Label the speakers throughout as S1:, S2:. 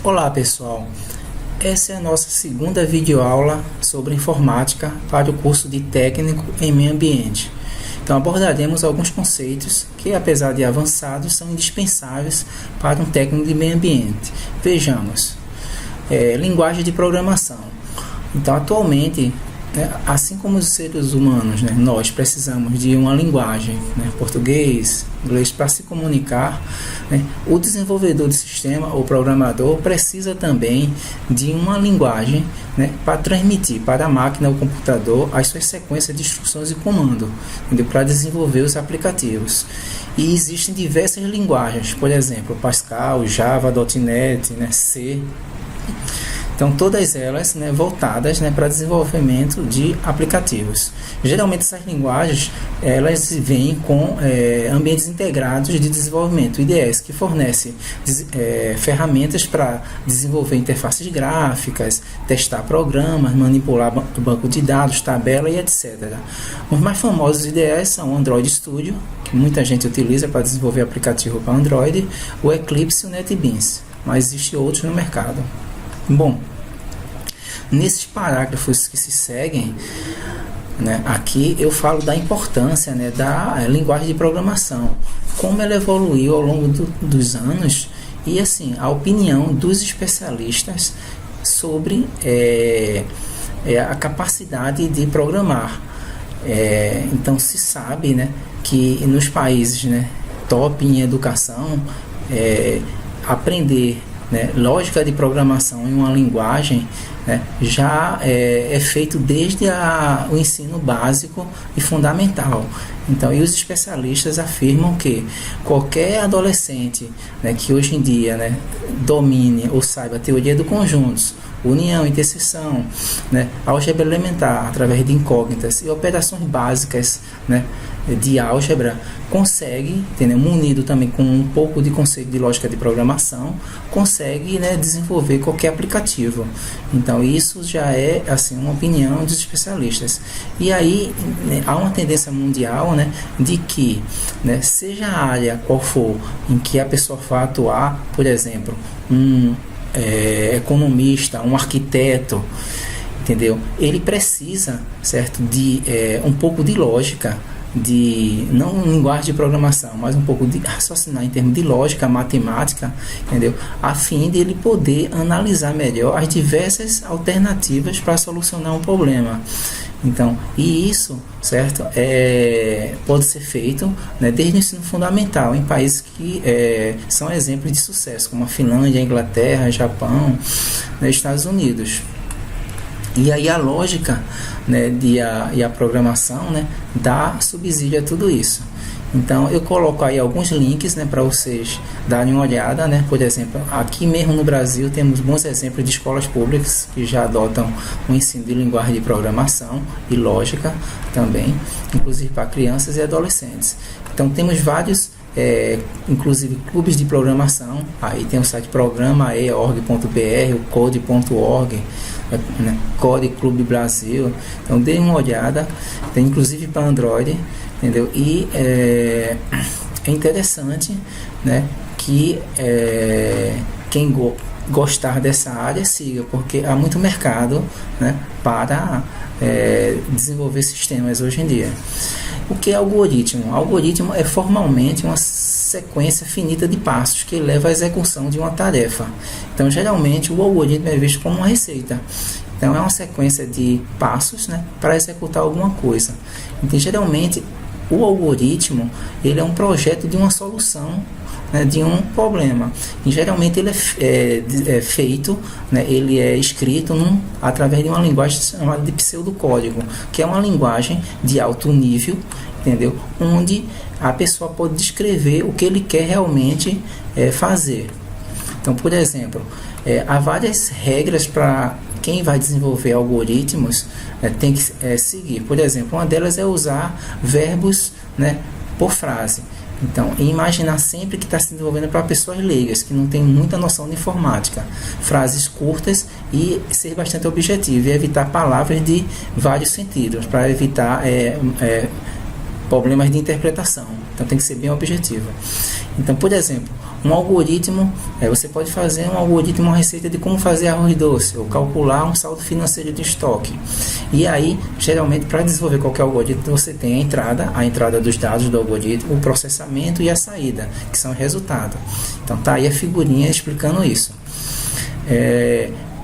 S1: Olá pessoal, essa é a nossa segunda videoaula sobre informática para o curso de técnico em meio ambiente. Então abordaremos alguns conceitos que, apesar de avançados, são indispensáveis para um técnico de meio ambiente. Vejamos, linguagem de programação. Então atualmente, assim como os seres humanos, nós precisamos de uma linguagem, português, inglês, para se comunicar. O desenvolvedor de sistema, ou programador, precisa também de uma linguagem para transmitir para a máquina ou computador as suas sequências de instruções e comando, para desenvolver os aplicativos. E existem diversas linguagens, por exemplo, Pascal, Java, .NET, C. Então, todas elas voltadas para desenvolvimento de aplicativos. Geralmente, essas linguagens elas vêm com ambientes integrados de desenvolvimento, IDEs, que fornece ferramentas para desenvolver interfaces gráficas, testar programas, manipular banco de dados, tabela e etc. Os mais famosos IDEs são o Android Studio, que muita gente utiliza para desenvolver aplicativo para Android, o Eclipse e o NetBeans, mas existem outros no mercado. Bom, nesses parágrafos que se seguem, aqui eu falo da importância da linguagem de programação, como ela evoluiu ao longo dos anos e assim a opinião dos especialistas sobre a capacidade de programar. Então se sabe que nos países top em educação, aprender lógica de programação em uma linguagem já é feito desde o ensino básico e fundamental. Então, e os especialistas afirmam que qualquer adolescente que hoje em dia domine ou saiba a teoria de conjuntos, união, interseção, álgebra elementar através de incógnitas e operações básicas de álgebra, consegue, munido também com um pouco de conceito de lógica de programação, consegue desenvolver qualquer aplicativo. Então isso já é assim uma opinião dos especialistas. E aí há uma tendência mundial de que seja a área qual for em que a pessoa vá atuar, por exemplo, economista, um arquiteto, entendeu? Ele precisa, certo, de um pouco de lógica, não linguagem de programação, mas um pouco de raciocinar em termos de lógica, matemática, entendeu? A fim de ele poder analisar melhor as diversas alternativas para solucionar um problema. Então, e isso, certo, pode ser feito desde o ensino fundamental em países que são exemplos de sucesso, como a Finlândia, a Inglaterra, Japão, Estados Unidos. E aí a lógica e a programação dá subsídio a tudo isso. Então eu coloco aí alguns links para vocês darem uma olhada, por exemplo, aqui mesmo no Brasil temos bons exemplos de escolas públicas que já adotam o ensino de linguagem de programação e lógica também, inclusive para crianças e adolescentes. Então temos vários inclusive clubes de programação. Aí tem o site programae.org.br, o code.org, Code Clube Brasil. Então dê uma olhada, tem inclusive para Android, entendeu? E é interessante que quem gostar dessa área siga, porque há muito mercado para desenvolver sistemas hoje em dia. O que é algoritmo? Algoritmo é formalmente uma sequência finita de passos que leva à execução de uma tarefa. Então, geralmente, o algoritmo é visto como uma receita. Então, é uma sequência de passos para executar alguma coisa. Então, geralmente, o algoritmo ele é um projeto de uma solução de um problema. E geralmente ele é feito, ele é escrito através de uma linguagem chamada de pseudocódigo, que é uma linguagem de alto nível, entendeu? Onde a pessoa pode descrever o que ele quer realmente fazer. Então, por exemplo, há várias regras para quem vai desenvolver algoritmos tem que seguir. Por exemplo, uma delas é usar verbos por frase. Então, imaginar sempre que está se desenvolvendo para pessoas leigas, que não tem muita noção de informática. Frases curtas e ser bastante objetivo e evitar palavras de vários sentidos, para evitar problemas de interpretação. Então, tem que ser bem objetivo. Então, por exemplo, um algoritmo, você pode fazer um algoritmo, uma receita de como fazer arroz doce, ou calcular um saldo financeiro de estoque. E aí, geralmente, para desenvolver qualquer algoritmo, você tem a entrada dos dados do algoritmo, o processamento e a saída, que são o resultado. Então tá aí a figurinha explicando isso.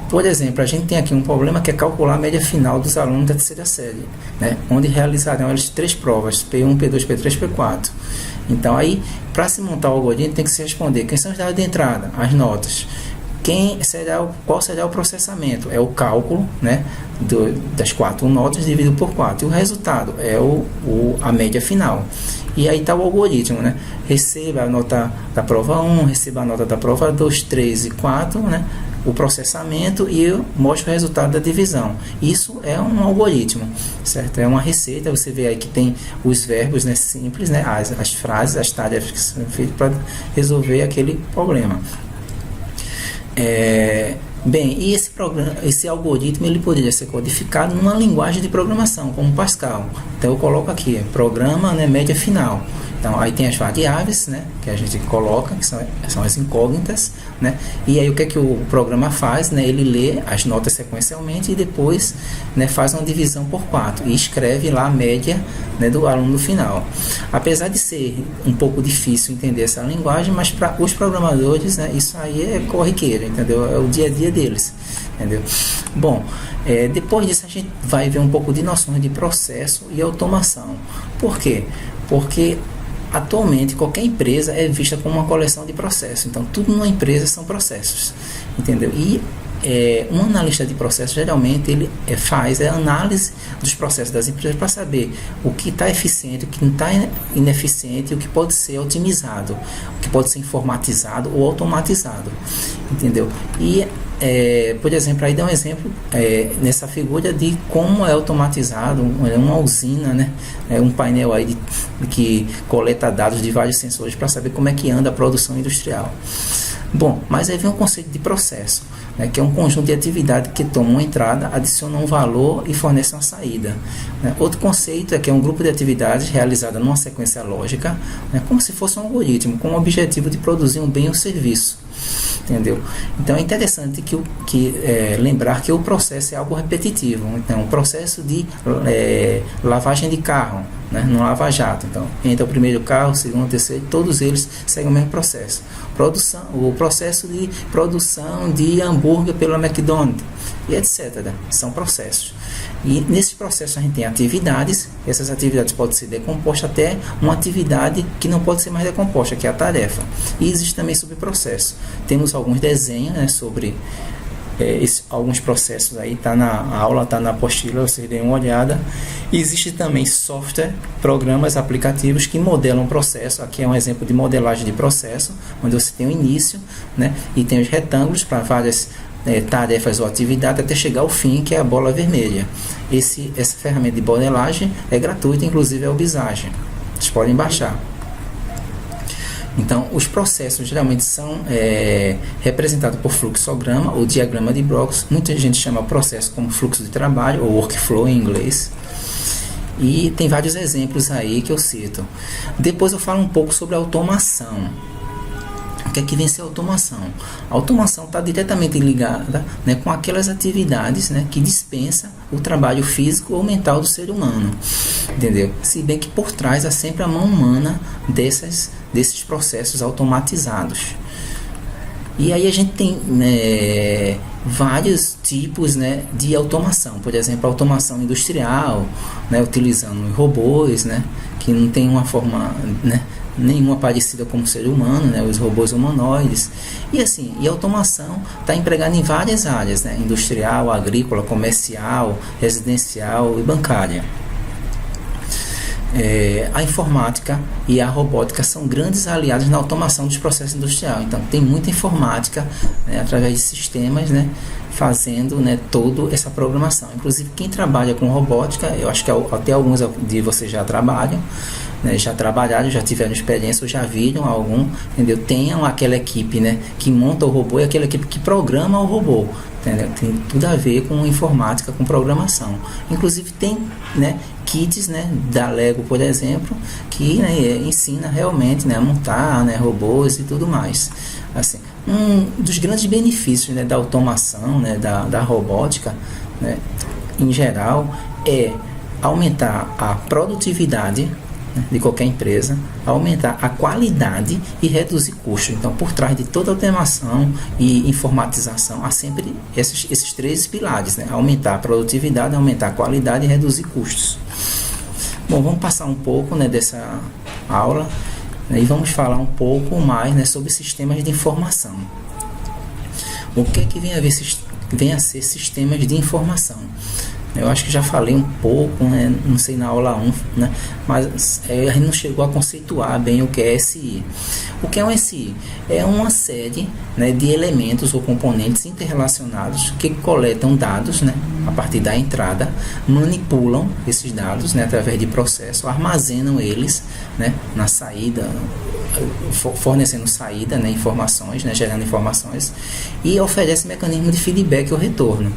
S1: Por exemplo, a gente tem aqui um problema que é calcular a média final dos alunos da terceira série, né? Onde realizarão eles 3 provas, P1, P2, P3, P4. Então aí, para se montar o algoritmo, tem que se responder quem são os dados de entrada, as notas. Qual será o processamento? É o cálculo, né, das 4 notas dividido por 4. E o resultado é a média final. E aí está o algoritmo, né? Receba a nota da prova 1, receba a nota da prova 2, 3 e 4, né? O processamento e eu mostro o resultado da divisão. Isso é um algoritmo, certo? É uma receita, você vê aí que tem os verbos, né, simples, né, as frases, as tarefas que são feitas para resolver aquele problema. Bem, e esse algoritmo ele poderia ser codificado numa linguagem de programação, como Pascal. Então eu coloco aqui, programa, né, média final. Então aí tem as variáveis, né, que a gente coloca, que são as incógnitas, né, e aí o que é que o programa faz, né, ele lê as notas sequencialmente e depois, né, faz uma divisão por 4 e escreve lá a média, né, do aluno final. Apesar de ser um pouco difícil entender essa linguagem, mas para os programadores, né, isso aí é corriqueiro, entendeu? É o dia a dia deles, entendeu? Bom, depois disso a gente vai ver um pouco de noções de processo e automação. Por quê? Porque atualmente qualquer empresa é vista como uma coleção de processos. Então tudo numa empresa são processos, entendeu? E um analista de processos geralmente ele faz a análise dos processos das empresas para saber o que está eficiente, o que não está ineficiente, o que pode ser otimizado, o que pode ser informatizado ou automatizado, entendeu? E por exemplo, aí dá um exemplo nessa figura de como é automatizado uma usina, né? Um painel aí que coleta dados de vários sensores para saber como é que anda a produção industrial. Bom, mas aí vem o conceito de processo, né, que é um conjunto de atividades que tomam uma entrada, adicionam um valor e fornecem uma saída. Né? Outro conceito é que é um grupo de atividades realizada numa sequência lógica, né, como se fosse um algoritmo, com o objetivo de produzir um bem ou serviço. Entendeu? Então é interessante lembrar que o processo é algo repetitivo. Então, o processo de lavagem de carro, né, no lava-jato. Então, entra o primeiro carro, o segundo, o terceiro, todos eles seguem o mesmo processo. O processo de produção de hambúrguer pela McDonald's e etc. São processos. E nesse processo a gente tem atividades, essas atividades podem ser decompostas até uma atividade que não pode ser mais decomposta, que é a tarefa. E existe também subprocesso. Temos alguns desenhos, né, sobre alguns processos aí, a aula está na apostila, vocês deem uma olhada. E existe também software, programas, aplicativos que modelam o processo. Aqui é um exemplo de modelagem de processo, onde você tem o início, né, e tem os retângulos para várias tarefas ou atividades até chegar ao fim, que é a bola vermelha. Essa ferramenta de modelagem é gratuita, inclusive é o Visage. Vocês podem baixar. Então, os processos geralmente são representados por fluxograma ou diagrama de blocos. Muita gente chama o processo como fluxo de trabalho ou workflow em inglês. E tem vários exemplos aí que eu cito. Depois eu falo um pouco sobre a automação. O que é que vem ser a automação? A automação está diretamente ligada, né, com aquelas atividades, né, que dispensa o trabalho físico ou mental do ser humano, entendeu? Se bem que por trás há sempre a mão humana desses processos automatizados. E aí a gente tem vários tipos, né, de automação. Por exemplo, a automação industrial, né, utilizando robôs, né, que não tem uma forma, né, nenhuma parecida com o ser humano, né, os robôs humanoides. E assim, a automação está empregada em várias áreas, né, industrial, agrícola, comercial, residencial e bancária. A informática e a robótica são grandes aliados na automação dos processos industriais. Então tem muita informática, né, através de sistemas, né, fazendo, né, toda essa programação. Inclusive quem trabalha com robótica, eu acho que até alguns de vocês já trabalham, né, já trabalharam, já tiveram experiência ou já viram algum, entendeu? Tenham aquela equipe, né, que monta o robô e aquela equipe que programa o robô, entendeu? Tem tudo a ver com informática, com programação. Inclusive tem, né, kits, né, da Lego, por exemplo, que, né, ensina realmente, né, a montar, né, robôs e tudo mais. Assim, um dos grandes benefícios, né, da automação, né, da robótica, né, em geral, é aumentar a produtividade, né, de qualquer empresa, aumentar a qualidade e reduzir custos. Então, por trás de toda automação e informatização, há sempre esses três pilares, né? Aumentar a produtividade, aumentar a qualidade e reduzir custos. Bom, vamos passar um pouco, né, dessa aula, né, e vamos falar um pouco mais, né, sobre sistemas de informação. O que é que vem a ser sistemas de informação? Eu acho que já falei um pouco, né, não sei, na aula 1, né, mas a gente não chegou a conceituar bem o que é SI. O que é um SI? É uma série, né, de elementos ou componentes interrelacionados que coletam dados, né, a partir da entrada, manipulam esses dados, né, através de processo, armazenam eles, né, na saída, fornecendo saída, né, informações, né, gerando informações, e oferece mecanismo de feedback ou retorno,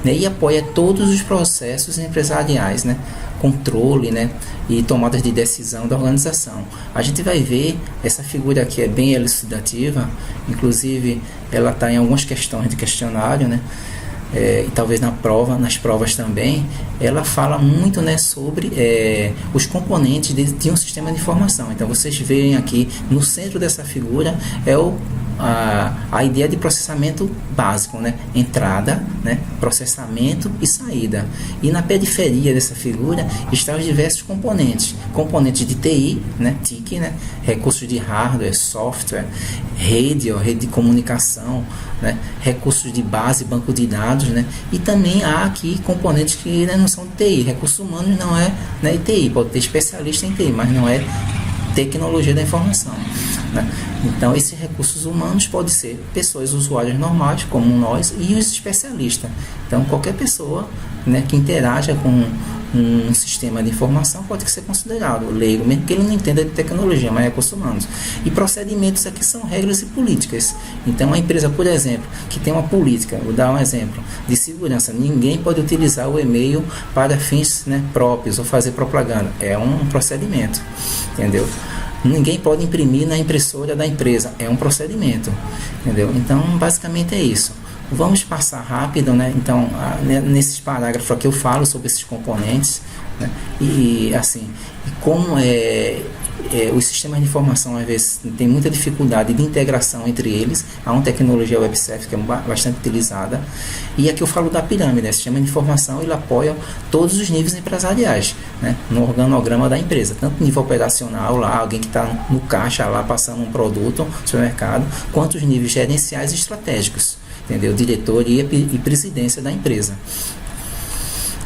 S1: né, e apoia todos os processos empresariais, né, controle, né, e tomadas de decisão da organização. A gente vai ver, essa figura aqui é bem elucidativa, inclusive ela está em algumas questões de questionário, né, e talvez nas provas também, ela fala muito, né, sobre os componentes de um sistema de informação. Então vocês veem aqui no centro dessa figura a ideia de processamento básico, né? Entrada, né? Processamento e saída. E na periferia dessa figura estão os diversos componentes de TI, né? TIC, né? Recursos de hardware, software, rede de comunicação, né? Recursos de base, banco de dados, né? E também há aqui componentes que, né, não são de TI. Recursos humanos não é, né, TI, pode ter especialista em TI, mas não é tecnologia da informação, né? Então, esses recursos humanos podem ser pessoas, usuários normais, como nós, e os especialistas. Então, qualquer pessoa, né, que interaja com um sistema de informação pode ser considerado leigo, mesmo que ele não entenda de tecnologia, mas recursos humanos. E procedimentos aqui são regras e políticas. Então, uma empresa, por exemplo, que tem uma política, vou dar um exemplo, de segurança, ninguém pode utilizar o e-mail para fins, né, próprios ou fazer propaganda. É um procedimento, entendeu? Ninguém pode imprimir na impressora da empresa, é um procedimento, entendeu? Então, basicamente é isso. Vamos passar rápido, né? Então, nesses parágrafos aqui eu falo sobre esses componentes, né? E assim, como os sistemas de informação às vezes tem muita dificuldade de integração entre eles. Há uma tecnologia WebServer que é bastante utilizada, e aqui eu falo da pirâmide, né? Sistema de informação, ele apoia todos os níveis empresariais, né? No organograma da empresa, tanto nível operacional lá, alguém que está no caixa lá passando um produto no supermercado, quanto os níveis gerenciais e estratégicos, entendeu? Diretoria e presidência da empresa.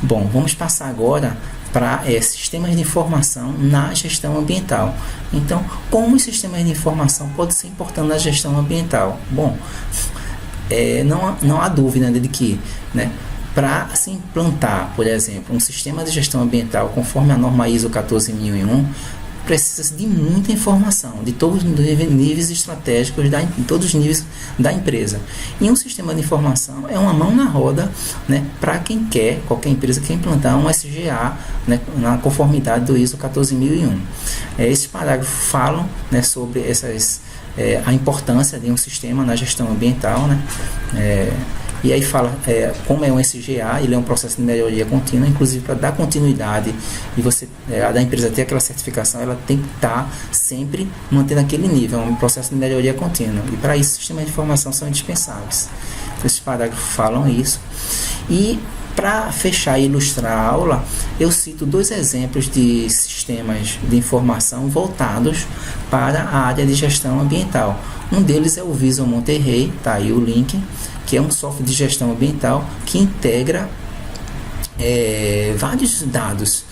S1: Bom, vamos passar agora para sistemas de informação na gestão ambiental. Então, como os sistemas de informação podem ser importantes na gestão ambiental? Bom, não há dúvida de que, né, para se implantar, por exemplo, um sistema de gestão ambiental conforme a norma ISO 14001, precisa de muita informação de todos os níveis estratégicos, de todos os níveis da empresa. E um sistema de informação é uma mão na roda, né, para quem quer, qualquer empresa que quer implantar um SGA, né, na conformidade do ISO 14001. Esses parágrafos falam, né, sobre a importância de um sistema na gestão ambiental, né, e aí fala como é um SGA, ele é um processo de melhoria contínua, inclusive para dar continuidade e a da empresa ter aquela certificação, ela tem que estar sempre mantendo aquele nível, é um processo de melhoria contínua, e para isso sistemas de informação são indispensáveis. Esses parágrafos falam isso. E para fechar e ilustrar a aula, eu cito 2 exemplos de sistemas de informação voltados para a área de gestão ambiental. Um deles é o Visual Monterrey, tá aí o link, que é um software de gestão ambiental que integra vários dados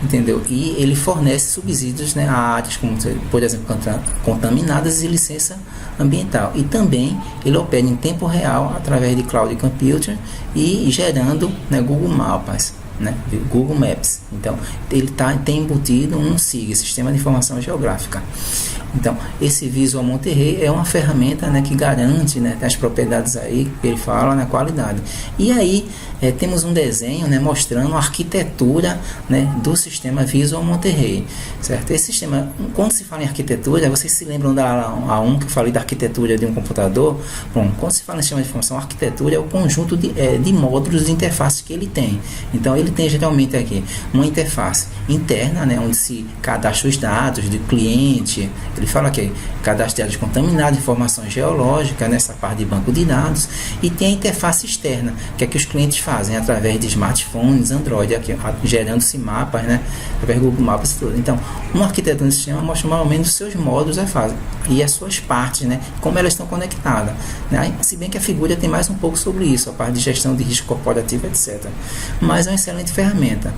S1: entendeu? E ele fornece subsídios, né, a áreas como, por exemplo, contaminadas e licença ambiental. E também ele opera em tempo real através de cloud computing e gerando, né, Google Maps, né, Google Maps. Então ele tem embutido um SIG, Sistema de Informação Geográfica. Então esse Visual Monterrey é uma ferramenta, né, que garante, né, as propriedades aí que ele fala na qualidade. E aí temos um desenho, né, mostrando a arquitetura, né, do sistema Visual Monterrey, certo? Esse sistema, quando se fala em arquitetura, vocês se lembram da A1 que eu falei da arquitetura de um computador? Bom, quando se fala em sistema de informação, a arquitetura é o conjunto de módulos de interfaces que ele tem. Então ele tem geralmente aqui uma interface interna, né, onde se cadastra os dados do cliente. Ele fala aqui, cadastro de dados contaminados, informações geológicas, nessa parte de banco de dados, e tem a interface externa, que é que os clientes fazem através de smartphones, Android, aqui, gerando-se mapas, né, através do Google Maps e tudo. Então, uma arquitetura de sistema mostra mais ou menos os seus módulos e as suas partes, né, como elas estão conectadas, né? Se bem que a figura tem mais um pouco sobre isso, a parte de gestão de risco corporativo, etc. Mas é uma excelente ferramenta.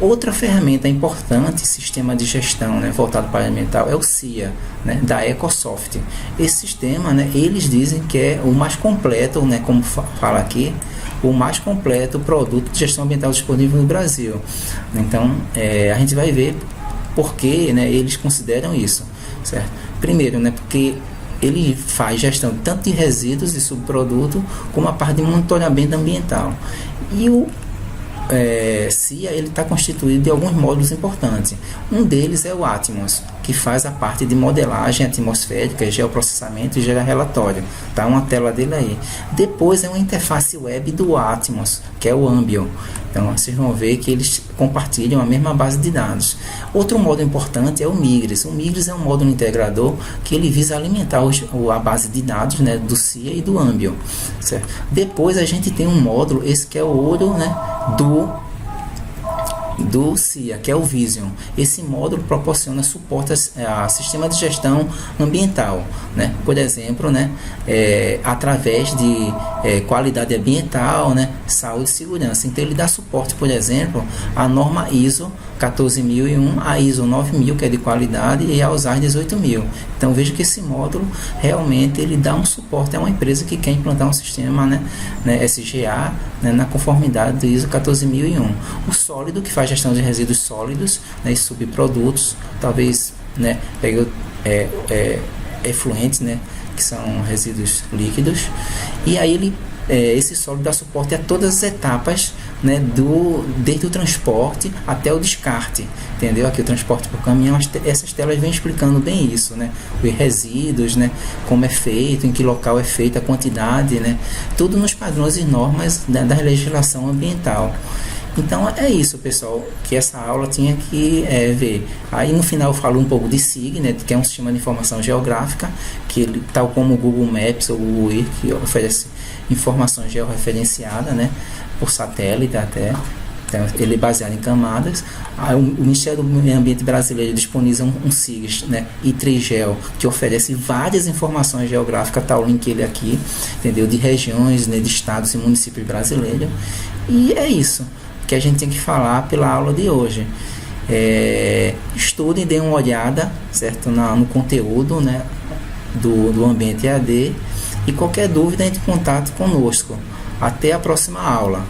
S1: Outra ferramenta importante, sistema de gestão, né, voltado para a ambiental, é o CIA, né, da Ecosoft. Esse sistema, né, eles dizem que é o mais completo, né, como fala aqui, o mais completo produto de gestão ambiental disponível no Brasil. Então, a gente vai ver por que, né, eles consideram isso, certo? Primeiro, né, porque ele faz gestão tanto de resíduos e subproduto, como a parte de monitoramento ambiental. E o CIA ele está constituído de alguns módulos importantes. Um deles é o Atmos, que faz a parte de modelagem atmosférica, geoprocessamento e gera relatório. Tá uma tela dele aí. Depois é uma interface web do Atmos, que é o Ambio. Então vocês vão ver que eles compartilham a mesma base de dados. Outro módulo importante é o Migris. O Migris é um módulo integrador que ele visa alimentar a base de dados, né, do CIA e do Ambio, certo? Depois a gente tem um módulo, esse que é o ouro, né, do CIA, que é o Vision. Esse módulo proporciona suporte a sistema de gestão ambiental, né? Por exemplo, né, através de qualidade ambiental, né, saúde e segurança. Então ele dá suporte, por exemplo, à norma ISO 14001, a ISO 9000, que é de qualidade, e a USAR 18000. Então veja que esse módulo realmente ele dá um suporte a uma empresa que quer implantar um sistema, né, SGA, né, na conformidade do ISO 14001. O sólido, que faz gestão de resíduos sólidos, né, e subprodutos, talvez, né, pegue efluentes, né, que são resíduos líquidos, e aí esse sólido dá suporte a todas as etapas, né, desde o transporte até o descarte, entendeu? Aqui o transporte por caminhão, essas telas vêm explicando bem isso, né? Os resíduos, né, como é feito, em que local é feito, a quantidade, né? Tudo nos padrões e normas da legislação ambiental. Então é isso, pessoal, que essa aula tinha que ver. Aí no final eu falo um pouco de SIG, né, que é um sistema de informação geográfica, que ele, tal como o Google Maps ou o Google Earth, que oferece informação georreferenciada, né, por satélite até. Então, ele é baseado em camadas. Aí, o Ministério do Meio Ambiente brasileiro disponibiliza um SIG, né, I3GEO, que oferece várias informações geográficas, tá o link ele aqui, entendeu? De regiões, né, de estados e municípios brasileiros. E é isso que a gente tem que falar pela aula de hoje. Estudem, deem uma olhada, certo, no conteúdo, né, do Ambiente EAD, e qualquer dúvida entre em contato conosco. Até a próxima aula.